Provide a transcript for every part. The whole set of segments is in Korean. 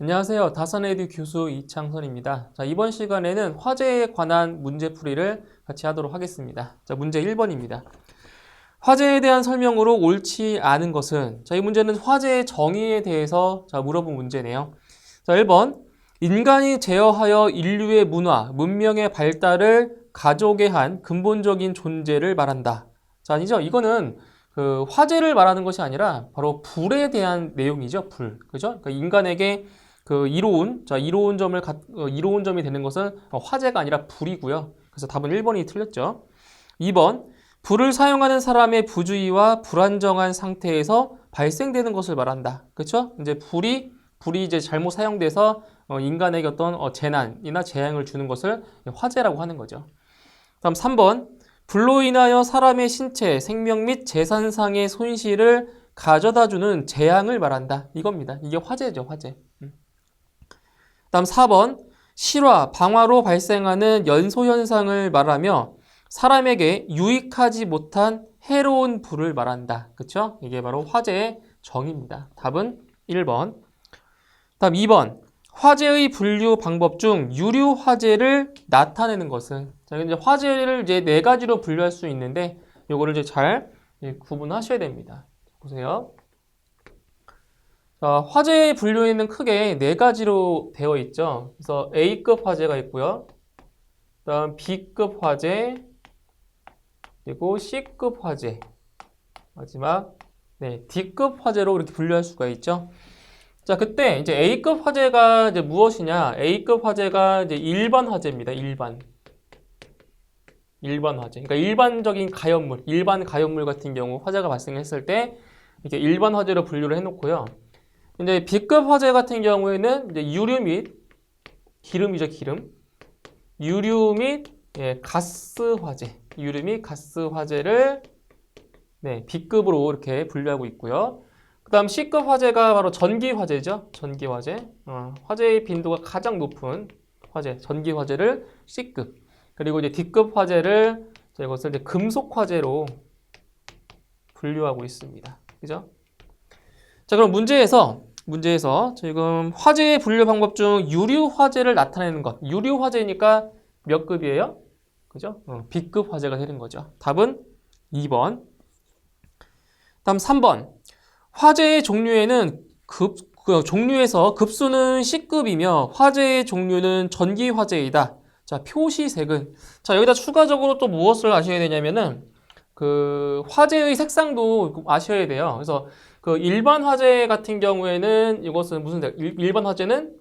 안녕하세요. 다산에듀 교수 이창선입니다. 자, 이번 시간에는 화재에 관한 문제풀이를 같이 하도록 하겠습니다. 자, 문제 1번입니다. 화재에 대한 설명으로 옳지 않은 것은, 자, 이 문제는 화재의 정의에 대해서 물어본 문제네요. 자, 1번. 인간이 제어하여 인류의 문화, 문명의 발달을 가져오게 한 근본적인 존재를 말한다. 자, 아니죠? 이거는 화재를 말하는 것이 아니라 바로 불에 대한 내용이죠. 불. 그죠? 그러니까 인간에게 이로운 점이 되는 것은 화재가 아니라 불이고요. 그래서 답은 1번이 틀렸죠. 2번. 불을 사용하는 사람의 부주의와 불안정한 상태에서 발생되는 것을 말한다. 그렇죠? 이제 불이 이제 잘못 사용돼서 인간에게 어떤 재난이나 재앙을 주는 것을 화재라고 하는 거죠. 다음 3번. 불로 인하여 사람의 신체, 생명 및 재산상의 손실을 가져다주는 재앙을 말한다. 이겁니다. 이게 화재죠, 화재. 다음 4번. 실화, 방화로 발생하는 연소현상을 말하며 사람에게 유익하지 못한 해로운 불을 말한다. 그쵸? 이게 바로 화재의 정의입니다. 답은 1번. 다음 2번. 화재의 분류 방법 중 유류 화재를 나타내는 것은, 자, 이제 화재를 이제 4가지로 분류할 수 있는데 요거를 이제 잘 구분하셔야 됩니다. 보세요. 자, 화재의 분류에는 크게 4가지로 되어 있죠. 그래서 A급 화재가 있고요. 다음 B급 화재, 그리고 C급 화재, 마지막 D급 화재로 이렇게 분류할 수가 있죠. 자, 그때 이제 A급 화재가 이제 무엇이냐? A급 화재가 이제 일반 화재입니다. 일반 화재. 그러니까 일반적인 가연물, 일반 가연물 같은 경우 화재가 발생했을 때 이렇게 일반 화재로 분류를 해놓고요. 이제 B급 화재 같은 경우에는 이제 유류 및 기름이죠, 기름. 유류 및 가스 화재, 유류 및 가스 화재를 B급으로 이렇게 분류하고 있고요. 그 다음 C급 화재가 바로 전기 화재죠. 전기 화재. 화재의 빈도가 가장 높은 화재, 전기 화재를 C급. 그리고 이제 D급 화재를 이것을 이제 금속 화재로 분류하고 있습니다. 그죠? 자, 그럼 문제에서 지금 화재의 분류 방법 중 유류 화재를 나타내는 것. 유류 화재니까 몇 급이에요? 그죠? B급 화재가 되는 거죠. 답은 2번. 다음 3번. 화재의 종류에는 종류에서 급수는 C급이며 화재의 종류는 전기 화재이다. 자, 표시색은, 자, 여기다 추가적으로 또 무엇을 아셔야 되냐면은 화재의 색상도 아셔야 돼요. 그래서 일반 화재 같은 경우에는 이것은 일반 화재는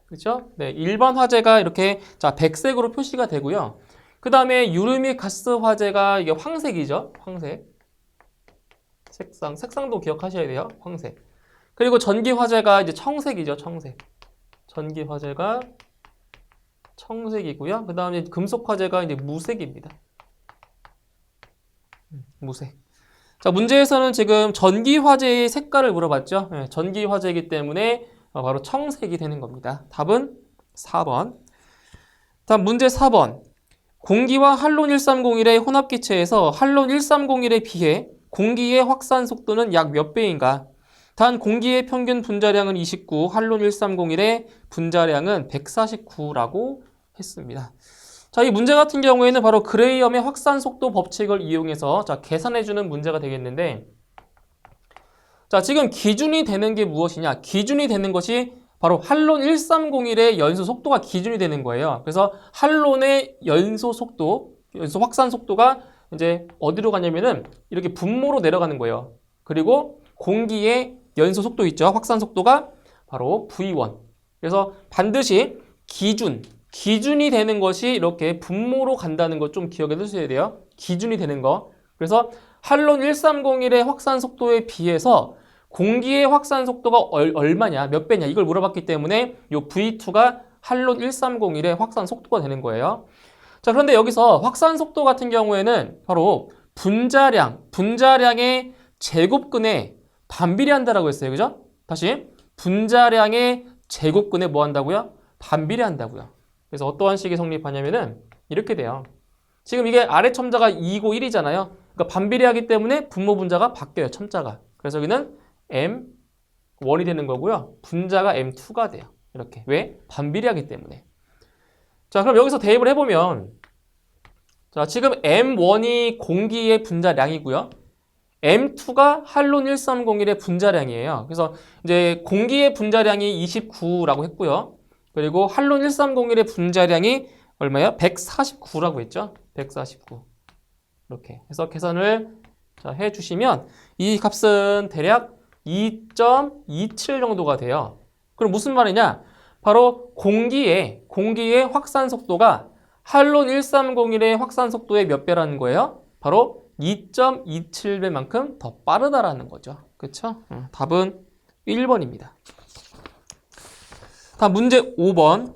그렇죠? 일반 화재가 이렇게 백색으로 표시가 되고요. 그 다음에 유류 및 가스 화재가 이게 황색이죠. 황색. 색상도 기억하셔야 돼요. 황색. 그리고 전기 화재가 이제 청색이죠. 청색. 전기 화재가 청색이고요. 그 다음에 금속 화재가 이제 무색입니다. 무색. 자, 문제에서는 지금 전기 화재의 색깔을 물어봤죠. 전기 화재이기 때문에 바로 청색이 되는 겁니다. 답은 4번. 다음 문제 4번. 공기와 할론 1301의 혼합기체에서 할론 1301에 비해 공기의 확산 속도는 약 몇 배인가? 단 공기의 평균 분자량은 29, 할론 1301의 분자량은 149라고 했습니다. 자, 이 문제 같은 경우에는 바로 그레이엄의 확산 속도 법칙을 이용해서 계산해주는 문제가 되겠는데, 자, 지금 기준이 되는 게 무엇이냐? 기준이 되는 것이 바로 할론 1301의 연소 속도가 기준이 되는 거예요. 그래서 할론의 연소 확산 속도가 이제 어디로 가냐면은 이렇게 분모로 내려가는 거예요. 그리고 공기의 연소 속도 있죠. 확산 속도가 바로 V1. 그래서 반드시 기준이 되는 것이 이렇게 분모로 간다는 거 좀 기억해 두셔야 돼요. 기준이 되는 거. 그래서 할론 1301의 확산 속도에 비해서 공기의 확산 속도가 얼마냐, 몇 배냐 이걸 물어봤기 때문에 이 V2가 할론 1301의 확산 속도가 되는 거예요. 자, 그런데 여기서 확산 속도 같은 경우에는 바로 분자량의 제곱근에 반비례한다라고 했어요. 그죠? 다시 분자량의 제곱근에 뭐 한다고요? 반비례한다고요. 그래서 어떠한 식이 성립하냐면은 이렇게 돼요. 지금 이게 아래 첨자가 2고 1이잖아요. 그러니까 반비례하기 때문에 분모 분자가 바뀌어요. 첨자가. 그래서 여기는 M M1이 되는 거고요. 분자가 M2가 돼요. 이렇게. 왜? 반비례하기 때문에. 자, 그럼 여기서 대입을 해보면 자, 지금 M1이 공기의 분자량이고요. M2가 할론 1301의 분자량이에요. 그래서 이제 공기의 분자량이 29라고 했고요. 그리고 할론 1301의 분자량이 얼마예요? 149라고 했죠. 149. 이렇게 해서 계산을 해주시면 이 값은 대략 2.27 정도가 돼요. 그럼 무슨 말이냐? 바로 공기의 확산 속도가 할론 1301의 확산 속도의 몇 배라는 거예요? 바로 2.27배만큼 더 빠르다라는 거죠. 그렇죠? 답은 1번입니다. 다음 문제 5번.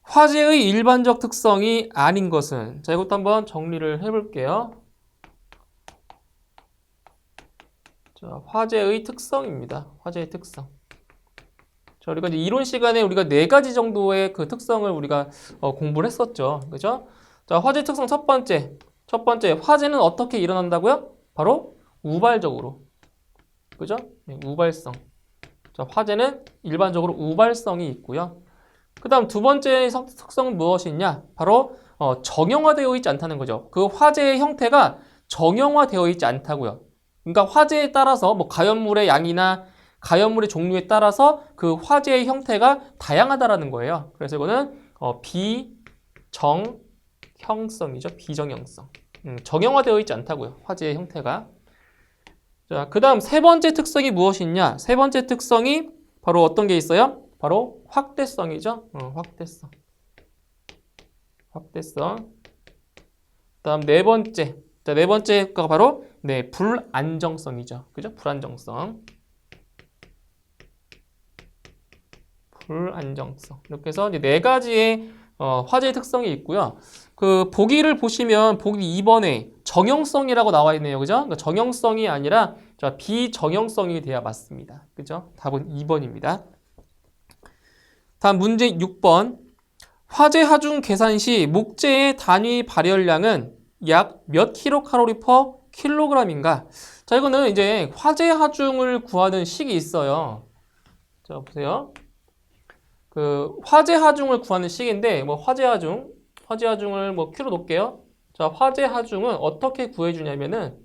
화재의 일반적 특성이 아닌 것은? 자, 이것도 한번 정리를 해볼게요. 자, 화재의 특성입니다. 화재의 특성. 자, 우리가 이제 이론 시간에 우리가 4가지 정도의 그 특성을 우리가 공부를 했었죠. 그죠? 자, 화재 특성 첫 번째, 화재는 어떻게 일어난다고요? 바로 우발적으로. 그죠? 우발성. 자, 화재는 일반적으로 우발성이 있고요. 그 다음 두 번째 특성은 무엇이냐? 바로 정형화되어 있지 않다는 거죠. 그 화재의 형태가 정형화되어 있지 않다고요. 그러니까 화재에 따라서 뭐 가연물의 양이나 가연물의 종류에 따라서 그 화재의 형태가 다양하다라는 거예요. 그래서 이거는 비정형성이죠. 비정형성. 정형화되어 있지 않다고요. 화재의 형태가. 자, 그 다음 세 번째 특성이 무엇이냐? 세 번째 특성이 바로 어떤 게 있어요? 바로 확대성이죠. 확대성. 확대성. 그다음 네 번째. 자, 네 번째가 바로 불안정성이죠. 그죠? 불안정성. 불안정성. 이렇게 해서 이제 4가지의 화재의 특성이 있고요. 그 보기를 보시면 보기 2번에 정형성이라고 나와 있네요. 그죠? 그러니까 정형성이 아니라 자, 비정형성이 돼야 맞습니다. 그죠? 답은 2번입니다. 다음 문제 6번. 화재 하중 계산 시 목재의 단위 발열량은 약 몇 킬로칼로리 퍼 킬로그램인가? 자, 이거는 이제 화재 하중을 구하는 식이 있어요. 자, 보세요. 그 화재 하중을 구하는 식인데 뭐 화재 하중을 뭐 Q로 놓을게요. 자, 화재 하중은 어떻게 구해 주냐면은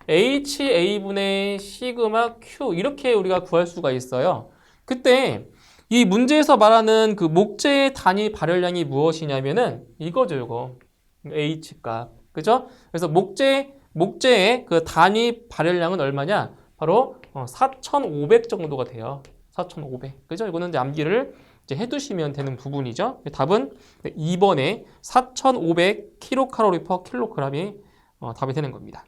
HA분의 시그마 Q 이렇게 우리가 구할 수가 있어요. 그때 이 문제에서 말하는 그 목재의 단위 발열량이 무엇이냐면은 이거죠, 이거. H값. 그죠? 그래서 목재의 그 단위 발열량은 얼마냐? 바로 4,500 정도가 돼요. 4,500. 그죠? 이거는 이제 암기를 이제 해두시면 되는 부분이죠. 답은 2번에 4,500 킬로칼로리 퍼 킬로그램이 답이 되는 겁니다.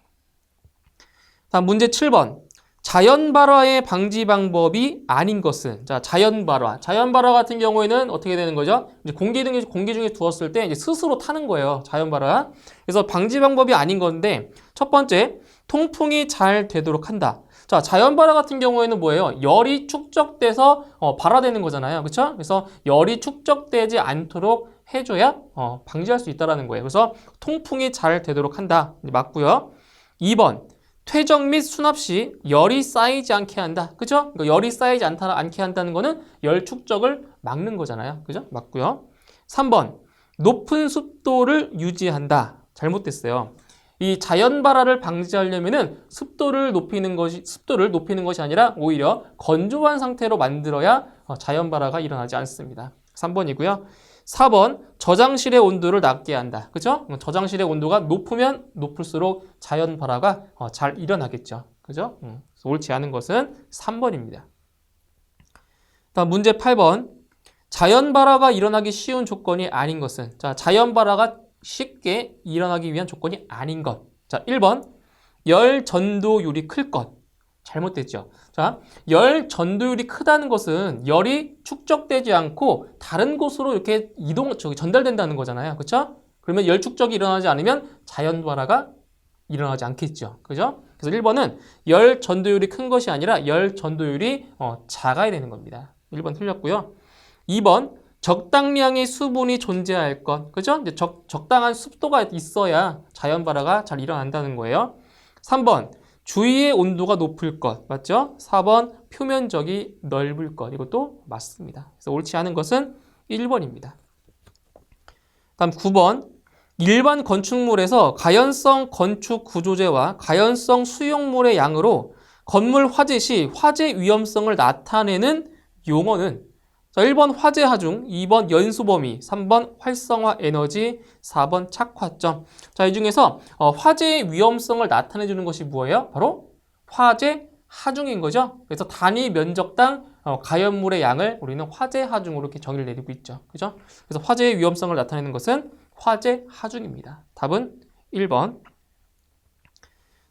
다음 문제 7번. 자연 발화의 방지 방법이 아닌 것은? 자, 자연 발화. 자연 발화 같은 경우에는 어떻게 되는 거죠? 이제 공기 중에 두었을 때 이제 스스로 타는 거예요. 자연 발화. 그래서 방지 방법이 아닌 건데 첫 번째, 통풍이 잘 되도록 한다. 자, 자연 발화 같은 경우에는 뭐예요? 열이 축적돼서 발화되는 거잖아요. 그렇죠? 그래서 열이 축적되지 않도록 해줘야 방지할 수 있다라는 거예요. 그래서 통풍이 잘 되도록 한다. 맞고요. 2번. 퇴적 및 수납 시 열이 쌓이지 않게 한다. 그죠? 그러니까 열이 쌓이지 않게 한다는 거는 열 축적을 막는 거잖아요. 그죠? 맞고요. 3번. 높은 습도를 유지한다. 잘못됐어요. 이 자연 발화를 방지하려면은 습도를 높이는 것이 아니라 오히려 건조한 상태로 만들어야 자연 발화가 일어나지 않습니다. 3번이고요. 4번, 저장실의 온도를 낮게 한다. 그죠? 저장실의 온도가 높으면 높을수록 자연 발화가 잘 일어나겠죠. 그죠? 옳지 않은 것은 3번입니다. 다음 문제 8번. 자연 발화가 일어나기 쉬운 조건이 아닌 것은? 자, 자연 발화가 쉽게 일어나기 위한 조건이 아닌 것. 자, 1번. 열 전도율이 클 것. 잘못됐죠. 자, 열 전도율이 크다는 것은 열이 축적되지 않고 다른 곳으로 이렇게 전달된다는 거잖아요. 그렇죠? 그러면 열 축적이 일어나지 않으면 자연 발화가 일어나지 않겠죠. 그죠? 그래서 1번은 열 전도율이 큰 것이 아니라 열 전도율이 작아야 되는 겁니다. 1번 틀렸고요. 2번 적당량의 수분이 존재할 것. 그죠? 이제 적당한 습도가 있어야 자연 발화가 잘 일어난다는 거예요. 3번 주위의 온도가 높을 것. 맞죠? 4번 표면적이 넓을 것. 이것도 맞습니다. 그래서 옳지 않은 것은 1번입니다. 다음 9번. 일반 건축물에서 가연성 건축 구조재와 가연성 수용물의 양으로 건물 화재 시 화재 위험성을 나타내는 용어는 자, 1번 화재 하중, 2번 연소 범위, 3번 활성화 에너지, 4번 착화점. 자, 이 중에서 화재의 위험성을 나타내 주는 것이 뭐예요? 바로 화재 하중인 거죠. 그래서 단위 면적당 가연물의 양을 우리는 화재 하중으로 이렇게 정의를 내리고 있죠. 그죠? 그래서 화재의 위험성을 나타내는 것은 화재 하중입니다. 답은 1번.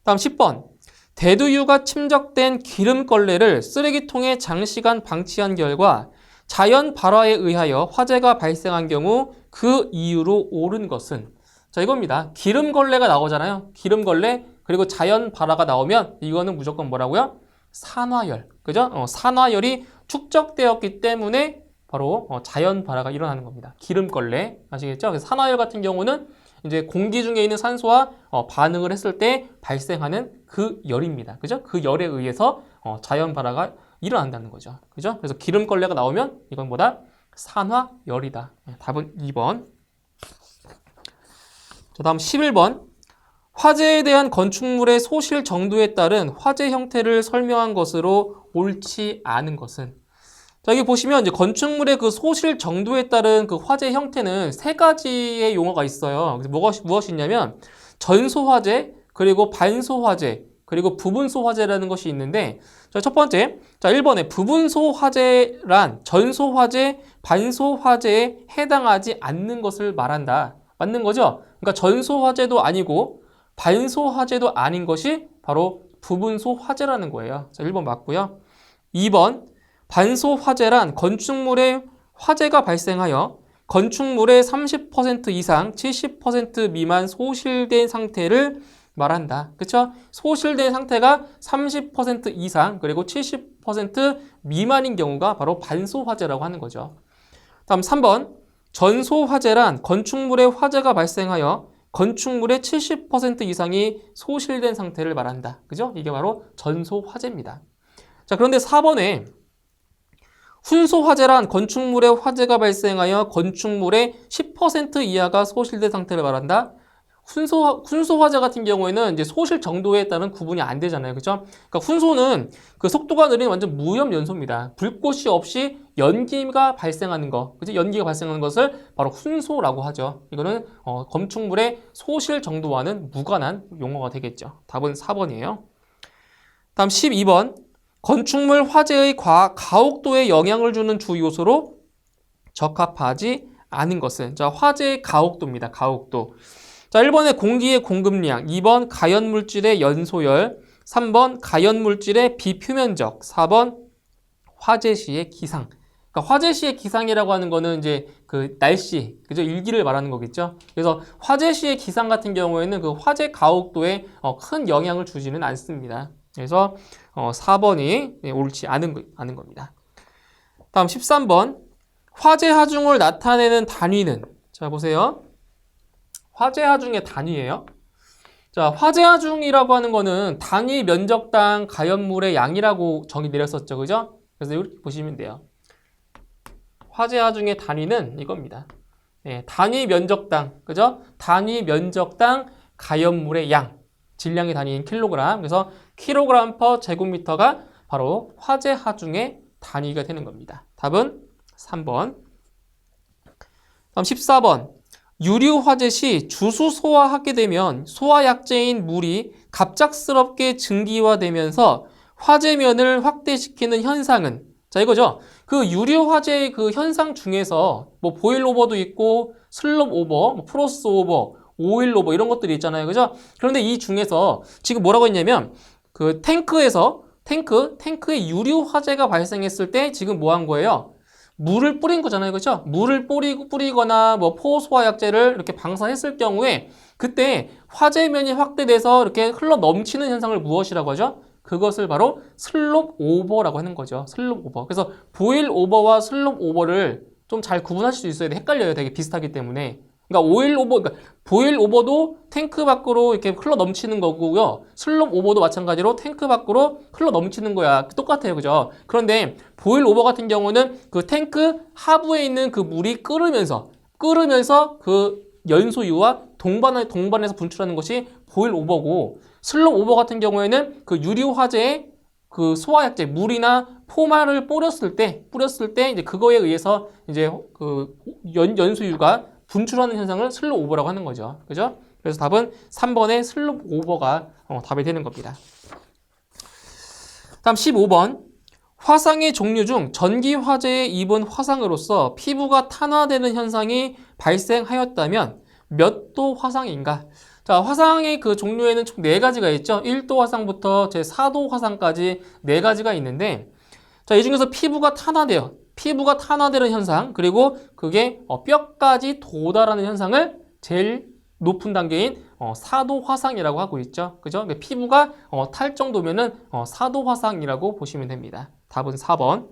다음 10번. 대두유가 침적된 기름걸레를 쓰레기통에 장시간 방치한 결과 자연 발화에 의하여 화재가 발생한 경우 그 이유로 옳은 것은 자 이겁니다. 기름걸레가 나오잖아요. 기름걸레 그리고 자연 발화가 나오면 이거는 무조건 뭐라고요? 산화열. 그죠? 산화열이 축적되었기 때문에 바로 자연 발화가 일어나는 겁니다. 기름걸레 아시겠죠? 그래서 산화열 같은 경우는 이제 공기 중에 있는 산소와 반응을 했을 때 발생하는 그 열입니다. 그죠? 그 열에 의해서 자연 발화가 일어난다는 거죠. 그죠? 그래서 기름걸레가 나오면 이건 뭐다? 산화열이다. 답은 2번. 자, 다음 11번. 화재에 대한 건축물의 소실 정도에 따른 화재 형태를 설명한 것으로 옳지 않은 것은 자, 여기 보시면 이제 건축물의 그 소실 정도에 따른 그 화재 형태는 세 가지의 용어가 있어요. 그래서 무엇이 있냐면 전소화재, 그리고 반소화재, 그리고 부분소화재라는 것이 있는데 자, 첫 번째, 자 1번에 부분소화재란 전소화재, 반소화재에 해당하지 않는 것을 말한다. 맞는 거죠? 그러니까 전소화재도 아니고 반소화재도 아닌 것이 바로 부분소화재라는 거예요. 자, 1번 맞고요. 2번 반소화재란 건축물에 화재가 발생하여 건축물의 30% 이상 70% 미만 소실된 상태를 말한다. 그쵸? 소실된 상태가 30% 이상 그리고 70% 미만인 경우가 바로 반소화재라고 하는 거죠. 다음 3번 전소화재란 건축물에 화재가 발생하여 건축물의 70% 이상이 소실된 상태를 말한다. 그죠? 이게 바로 전소화재입니다. 자, 그런데 4번에 훈소화재란 건축물에 화재가 발생하여 건축물의 10% 이하가 소실된 상태를 말한다. 훈소화재 같은 경우에는 이제 소실 정도에 따른 구분이 안 되잖아요. 그죠? 그러니까 훈소는 그 속도가 느린 완전 무염 연소입니다. 불꽃이 없이 연기가 발생하는 거. 그죠? 연기가 발생하는 것을 바로 훈소라고 하죠. 이거는 건축물의 소실 정도와는 무관한 용어가 되겠죠. 답은 4번이에요. 다음 12번. 건축물 화재의 가혹도에 영향을 주는 주 요소로 적합하지 않은 것은 자 화재의 가혹도입니다. 가혹도. 자 1번에 공기의 공급량, 2번 가연물질의 연소열, 3번 가연물질의 비표면적, 4번 화재 시의 기상. 그러니까 화재 시의 기상이라고 하는 거는 이제 그 날씨, 그죠? 일기를 말하는 거겠죠. 그래서 화재 시의 기상 같은 경우에는 그 화재 가혹도에 큰 영향을 주지는 않습니다. 그래서 4번이 옳지 않은 겁니다. 다음 13번. 화재 하중을 나타내는 단위는 자 보세요. 화재 하중의 단위예요. 자, 화재 하중이라고 하는 거는 단위 면적당 가연물의 양이라고 정의 내렸었죠. 그죠? 그래서 이렇게 보시면 돼요. 화재 하중의 단위는 이겁니다. 네, 단위 면적당, 그죠? 단위 면적당 가연물의 양. 질량의 단위인 킬로그램. 그래서 킬로그램 퍼 제곱미터가 바로 화재 하중의 단위가 되는 겁니다. 답은 3번. 다음 14번. 유류 화재 시 주수 소화하게 되면 소화약재인 물이 갑작스럽게 증기화되면서 화재면을 확대시키는 현상은 자 이거죠. 그 유류 화재의 그 현상 중에서 뭐 보일 오버도 있고 슬롭 오버, 뭐 프로스 오버, 오일 오버 이런 것들이 있잖아요. 그죠? 그런데 이 중에서 지금 뭐라고 했냐면 그 탱크에 유류 화재가 발생했을 때 지금 뭐 한 거예요? 물을 뿌린 거잖아요. 그렇죠? 물을 뿌리거나 뭐 포소화약제를 이렇게 방사했을 경우에 그때 화재면이 확대돼서 이렇게 흘러 넘치는 현상을 무엇이라고 하죠? 그것을 바로 슬롭 오버라고 하는 거죠. 슬롭 오버. 그래서 보일 오버와 슬롭 오버를 좀 잘 구분하실 수 있어야 돼. 헷갈려요. 되게 비슷하기 때문에. 그러니까 오일 오버, 그러니까 보일 오버도 탱크 밖으로 이렇게 흘러 넘치는 거고요. 슬롭 오버도 마찬가지로 탱크 밖으로 흘러 넘치는 거야. 똑같아요. 그죠? 그런데 보일 오버 같은 경우는 그 탱크 하부에 있는 그 물이 끓으면서 그 연소유와 동반해서 분출하는 것이 보일 오버고, 슬롭 오버 같은 경우에는 그 유류 화재의 그 소화약제, 물이나 포말을 뿌렸을 때 이제 그거에 의해서 이제 그 연소유가 분출하는 현상을 슬롭 오버라고 하는 거죠. 그죠? 그래서 답은 3번의 슬롭 오버가 답이 되는 겁니다. 다음 15번. 화상의 종류 중 전기 화재에 입은 화상으로서 피부가 탄화되는 현상이 발생하였다면 몇 도 화상인가? 자, 화상의 그 종류에는 총 4가지가 있죠. 1도 화상부터 제 4도 화상까지 4가지가 있는데, 자, 이 중에서 피부가 탄화돼요. 피부가 탄화되는 현상, 그리고 그게 뼈까지 도달하는 현상을 제일 높은 단계인 4도 화상이라고 하고 있죠. 그죠? 그러니까 피부가 탈 정도면은 4도 화상이라고 보시면 됩니다. 답은 4번.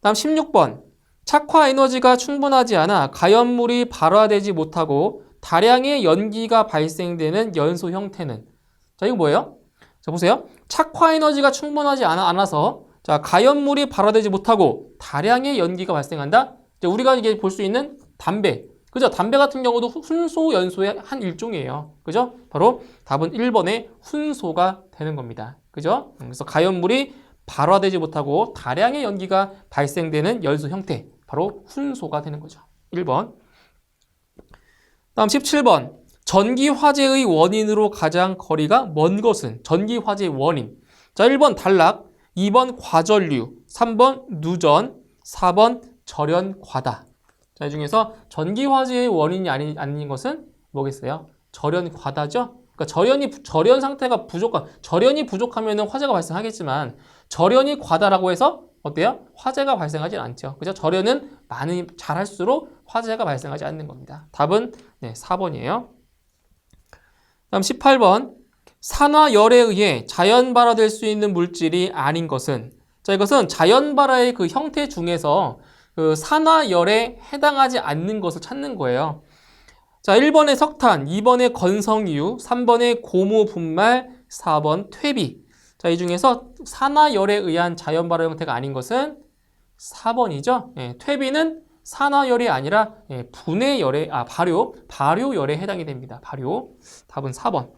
다음 16번. 착화 에너지가 충분하지 않아 가연물이 발화되지 못하고 다량의 연기가 발생되는 연소 형태는? 자, 이거 뭐예요? 자, 보세요. 착화 에너지가 충분하지 않아서 자, 가연물이 발화되지 못하고 다량의 연기가 발생한다. 이제 우리가 이게 볼 수 있는 담배. 그죠? 담배 같은 경우도 훈소 연소의 한 일종이에요. 그죠? 바로 답은 1번의 훈소가 되는 겁니다. 그죠? 그래서 가연물이 발화되지 못하고 다량의 연기가 발생되는 연소 형태. 바로 훈소가 되는 거죠. 1번. 다음 17번. 전기 화재의 원인으로 가장 거리가 먼 것은? 전기 화재의 원인. 자, 1번 단락, 2번 과전류, 3번 누전, 4번 절연과다. 자, 이 중에서 전기 화재의 원인이 아닌 것은 뭐겠어요? 절연과다죠? 그러니까 절연 상태가 절연이 부족하면 화재가 발생하겠지만, 절연이 과다라고 해서 어때요? 화재가 발생하지 않죠. 그죠? 절연은 많이 잘할수록 화재가 발생하지 않는 겁니다. 답은 4번이에요. 다음 18번. 산화열에 의해 자연 발화될 수 있는 물질이 아닌 것은? 자, 이것은 자연 발화의 그 형태 중에서 그 산화열에 해당하지 않는 것을 찾는 거예요. 자, 1번의 석탄, 2번의 건성유, 3번의 고무 분말, 4번 퇴비. 자, 이 중에서 산화열에 의한 자연 발화 형태가 아닌 것은 4번이죠. 퇴비는 산화열이 아니라 발효열에 해당이 됩니다. 발효. 답은 4번.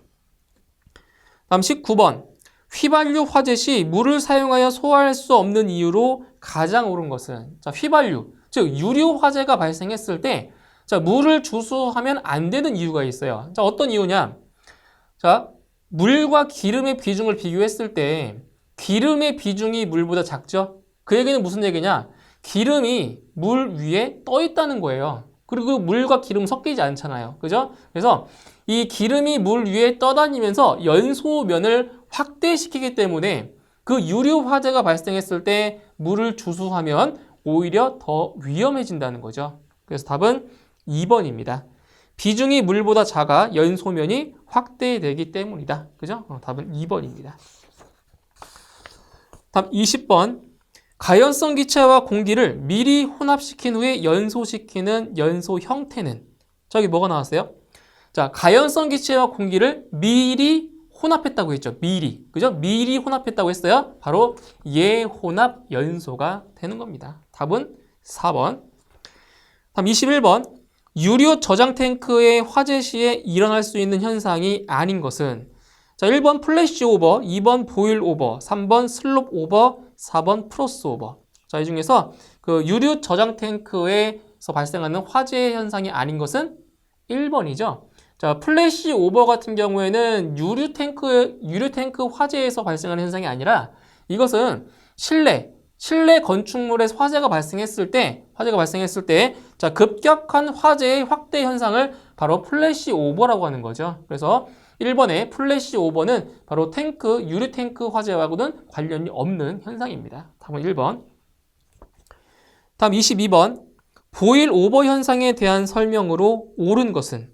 다음 19번. 휘발유 화재 시 물을 사용하여 소화할 수 없는 이유로 가장 옳은 것은? 자, 휘발유, 즉 유류 화재가 발생했을 때 자, 물을 주수하면 안 되는 이유가 있어요. 자, 어떤 이유냐? 자, 물과 기름의 비중을 비교했을 때 기름의 비중이 물보다 작죠? 그 얘기는 무슨 얘기냐? 기름이 물 위에 떠 있다는 거예요. 그리고 물과 기름 섞이지 않잖아요. 그죠? 그래서 이 기름이 물 위에 떠다니면서 연소면을 확대시키기 때문에 그 유류 화재가 발생했을 때 물을 주수하면 오히려 더 위험해진다는 거죠. 그래서 답은 2번입니다. 비중이 물보다 작아 연소면이 확대되기 때문이다. 그죠? 답은 2번입니다. 다음 20번. 가연성 기체와 공기를 미리 혼합시킨 후에 연소시키는 연소 형태는? 자, 여기 뭐가 나왔어요? 자, 가연성 기체와 공기를 미리 혼합했다고 했죠. 미리. 그죠? 미리 혼합했다고 했어요. 바로 예혼합 연소가 되는 겁니다. 답은 4번. 다음 21번. 유료 저장 탱크의 화재 시에 일어날 수 있는 현상이 아닌 것은? 자, 1번 플래시 오버, 2번 보일 오버, 3번 슬롭 오버, 4번 프로스 오버. 자, 이 중에서 그 유류 저장 탱크에서 발생하는 화재 현상이 아닌 것은 1번이죠. 자, 플래시 오버 같은 경우에는 유류 탱크 화재에서 발생하는 현상이 아니라 이것은 실내 건축물에 화재가 발생했을 때 자, 급격한 화재의 확대 현상을 바로 플래시 오버라고 하는 거죠. 그래서 1번의 플래시 오버는 바로 유류 탱크 화재와고는 관련이 없는 현상입니다. 답은 1번. 다음 22번. 보일 오버 현상에 대한 설명으로 옳은 것은?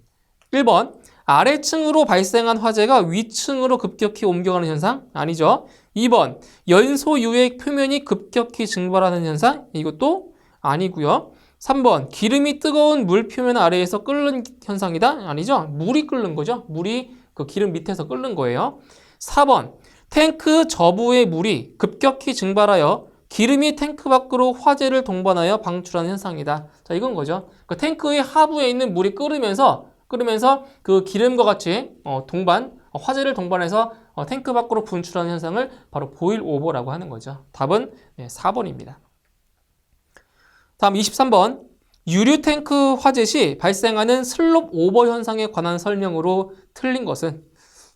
1번. 아래층으로 발생한 화재가 위층으로 급격히 옮겨가는 현상? 아니죠. 2번. 연소 유액 표면이 급격히 증발하는 현상? 이것도 아니고요. 3번 기름이 뜨거운 물 표면 아래에서 끓는 현상이다? 아니죠. 물이 끓는 거죠. 물이 그 기름 밑에서 끓는 거예요. 4번 탱크 저부의 물이 급격히 증발하여 기름이 탱크 밖으로 화재를 동반하여 방출하는 현상이다. 자, 이건 거죠. 그 탱크의 하부에 있는 물이 끓으면서 그 기름과 같이 화재를 동반해서 탱크 밖으로 분출하는 현상을 바로 보일 오버라고 하는 거죠. 답은 4번입니다. 다음 23번. 유류 탱크 화재 시 발생하는 슬롭 오버 현상에 관한 설명으로 틀린 것은?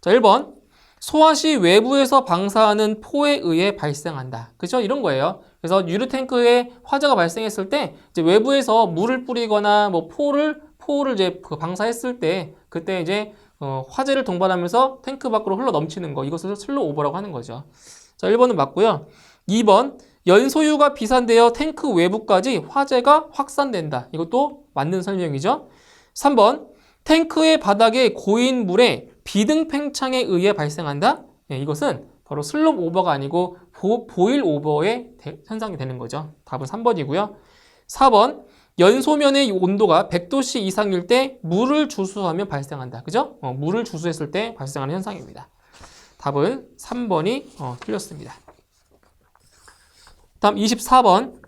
자, 1번. 소화 시 외부에서 방사하는 포에 의해 발생한다. 그죠? 이런 거예요. 그래서 유류 탱크에 화재가 발생했을 때 이제 외부에서 물을 뿌리거나 뭐 포를 이제 방사했을 때 그때 이제 화재를 동반하면서 탱크 밖으로 흘러 넘치는 거, 이것을 슬로우 오버라고 하는 거죠. 자, 1번은 맞고요. 2번 연소유가 비산되어 탱크 외부까지 화재가 확산된다. 이것도 맞는 설명이죠. 3번 탱크의 바닥에 고인 물에 비등 팽창에 의해 발생한다. 이것은 바로 슬롭 오버가 아니고 보일 오버의 현상이 되는 거죠. 답은 3번이고요. 4번 연소면의 온도가 100도씨 이상일 때 물을 주수하면 발생한다. 그죠? 물을 주수했을 때 발생하는 현상입니다. 답은 3번이 틀렸습니다. 다음 24번.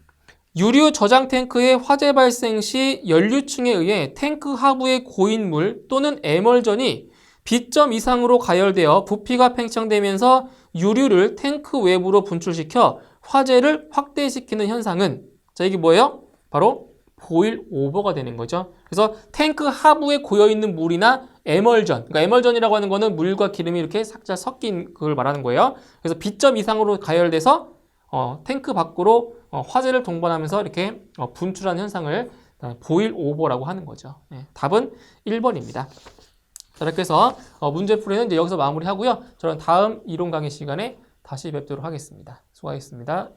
유류 저장 탱크의 화재 발생 시 연료층에 의해 탱크 하부의 고인 물 또는 에멀전이 B점 이상으로 가열되어 부피가 팽창되면서 유류를 탱크 외부로 분출시켜 화재를 확대시키는 현상은, 자, 이게 뭐예요? 바로 보일 오버가 되는 거죠. 그래서 탱크 하부에 고여있는 물이나 에멀전, 그러니까 에멀전이라고 하는 거는 물과 기름이 이렇게 살짝 섞인 그걸 말하는 거예요. 그래서 B점 이상으로 가열돼서 탱크 밖으로 화재를 동반하면서 이렇게 분출하는 현상을 보일 오버라고 하는 거죠. 답은 1번입니다. 자, 이렇게 해서 문제풀이는 이제 여기서 마무리하고요. 저는 다음 이론 강의 시간에 다시 뵙도록 하겠습니다. 수고하셨습니다.